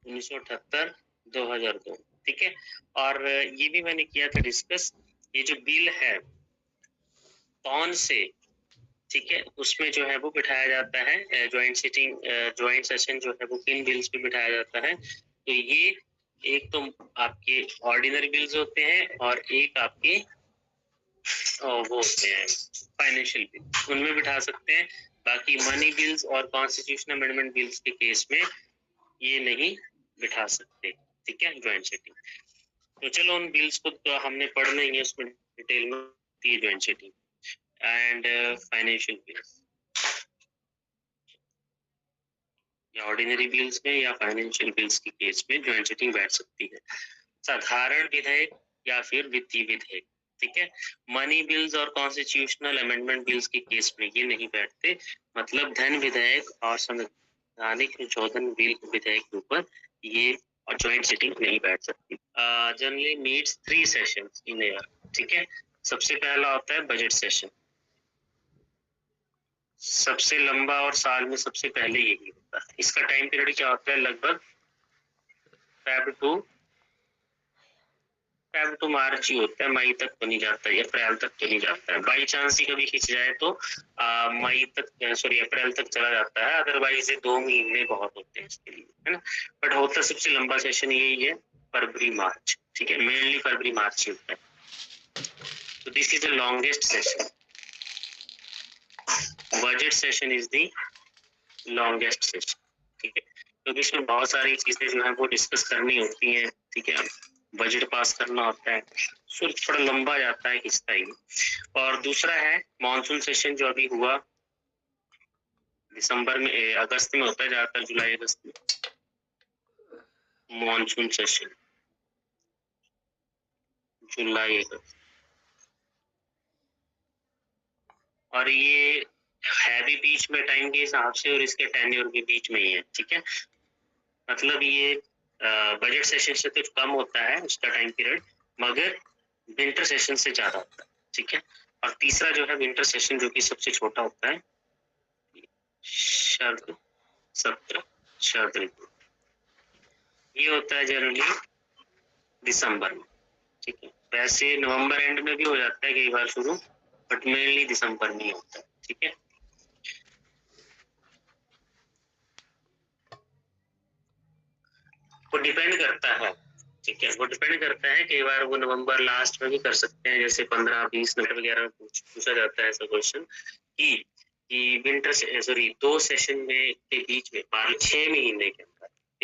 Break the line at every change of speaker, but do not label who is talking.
1978 2002, ठीक है। और ये भी मैंने किया था डिस्कस, ये जो बिल है कौन से, ठीक है, उसमें जो है वो बिठाया जाता है, ज्वाइंट सिटिंग ज्वाइंट सेशन जो है वो किन बिल्स पे बिठाया जाता है। तो ये एक तो आपके ऑर्डिनरी बिल्स होते हैं और एक आपके वो होते हैं फाइनेंशियल बिल, उनमें बिठा सकते हैं। बाकी मनी बिल्स और कॉन्स्टिट्यूशनल अमेंडमेंट बिल्स के केस में ये नहीं बिठा सकते, ठीक है, ज्वाइंट सेटिंग। तो चलो उन बिल्स को तो हमने पढ़ना ही है, उसमें डिटेल में joint setting and financial bills, या ऑर्डिनरी बिल्स में या फाइनेंशियल बिल्स के केस में ज्वाइंट सेटिंग बैठ सकती है। साधारण विधेयक या फिर वित्तीय विधेयक, ठीक है। मनी बिल्स और कॉन्स्टिट्यूशनल अमेंडमेंट बिल्स के केस में ये नहीं बैठते, मतलब धन विधेयक और संवैधानिक संशोधन बिल विधेयक के ऊपर ये और ज्वाइंट सिटिंग नहीं बैठ सकती। जनरली मीट्स 3 सेशंस इन ईयर, ठीक है। सबसे पहला होता है बजट सेशन, सबसे लंबा और साल में सबसे पहले यही होता है। इसका टाइम पीरियड क्या होता है, लगभग फेब टू मार्च ही होता है, मई तक तो नहीं जाता है, अप्रैल तक तो नहीं जाता है। बाई चांस ही कभी खिंच जाए तो मई तक, सॉरी अप्रैल तक चला जाता है, अदरवाइज 2 महीने बहुत होते हैं इसके लिए, है ना। बट होता सबसे लंबा सेशन यही है, फरवरी मार्च, ठीक है, मेनली फरवरी मार्च ही होता है। तो this is the longest session, budget session is the longest session, ठीक है, क्योंकि इसमें बहुत सारी चीजें जो है वो डिस्कस करनी होती हैं, ठीक है, बजट पास करना होता है, सो थोड़ा लंबा जाता है इसका ही। और दूसरा है मॉनसून सेशन जो अभी हुआ दिसंबर में, अगस्त में होता है ज्यादातर, जुलाई अगस्त में मॉनसून सेशन, जुलाई अगस्त। और ये है भी बीच में टाइम के हिसाब से और इसके टेन्योर भी बीच में ही है, ठीक है। मतलब ये बजट सेशन से कुछ कम होता है उसका टाइम पीरियड, मगर विंटर सेशन से ज्यादा होता है, ठीक है। और तीसरा जो है विंटर सेशन जो कि सबसे छोटा होता है, शरद सत्र, शरद ऋतु, ये होता है जनरली दिसंबर में, ठीक है। वैसे नवंबर एंड में भी हो जाता है कई बार शुरू, बट मेनली दिसंबर में ही होता है, ठीक है। वो डिपेंड करता है, ठीक है, वो डिपेंड करता है, कई बार वो नवंबर लास्ट में भी कर सकते हैं, जैसे 15-20 नवंबर वगैरह पूछा जाता है ऐसा क्वेश्चन कि विंटर, सॉरी 2 सेशन में के बीच में 6 महीने के